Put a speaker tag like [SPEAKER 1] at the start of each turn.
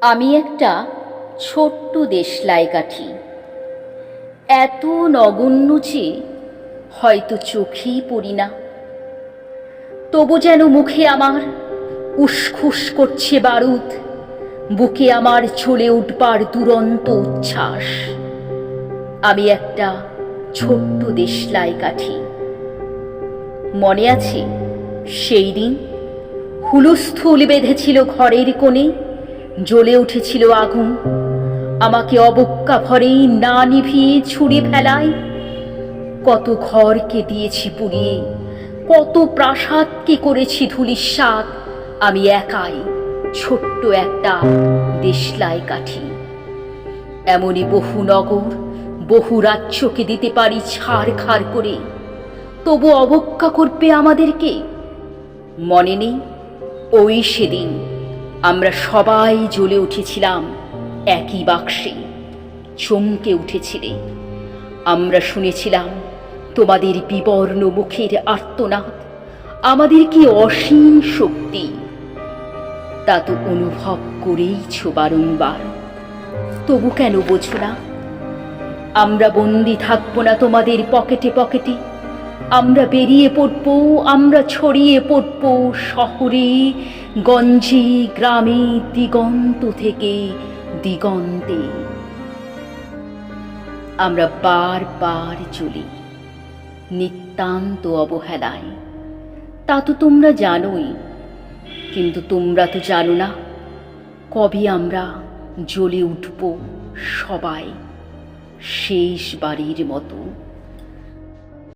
[SPEAKER 1] আমি একটা ছোট্ট দেশলাই কাঠি, এত নগণ্য যে হয়তো চোখেই পড়ি না। তবু যেন মুখে আমার উসখুস করছে বারুদ, বুকে আমার চলে উঠবার দুরন্ত উচ্ছ্বাস। আমি একটা ছোট্ট দেশলাই কাঠি। মনে আছে সেই দিন হুলস্থুল বেঁধেছিল ঘরের কোণে, জ্বলে উঠেছিল আগুন, আমাকে অবজ্ঞা ভরে না নিভিয়ে ছুঁড়ে ফেলায়। কত ঘরকে দিয়েছি পুড়িয়ে, কত প্রাসাদকে করেছি ধূলিসাৎ, আমি একাই ছোট্ট একটা দেশলাই কাঠি। এমনই বহু নগর, বহু রাজ্যকে দিতে পারি ছাড়খাড় করে, তবু অবজ্ঞা করবে আমাদেরকে। মনে নেই ওই সেদিন আমরা সবাই জ্বলে উঠেছিলাম একই বাক্সে, চমকে উঠেছিলে। আমরা শুনেছিলাম তোমাদের বিবর্ণ মুখের আর্তনাদ, আমাদের কি অসীম শক্তি। তা তো অনুভব করেইছ বারংবার, তবু কেন বোঝো না? আমরা বন্দি থাকবো না তোমাদের পকেটে পকেটে, আমরা বেরিয়ে পড়ব, আমরা ছড়িয়ে পড়ব শহরে গঞ্জে গ্রামে, দিগন্ত থেকে দিগন্তে। আমরা বারবার জ্বলি নিতান্ত অবহেলায়, তা তো তোমরা জানোই। কিন্তু তোমরা তো জানো না কবে আমরা জ্বলে উঠব সবাই শেষবারের মতো।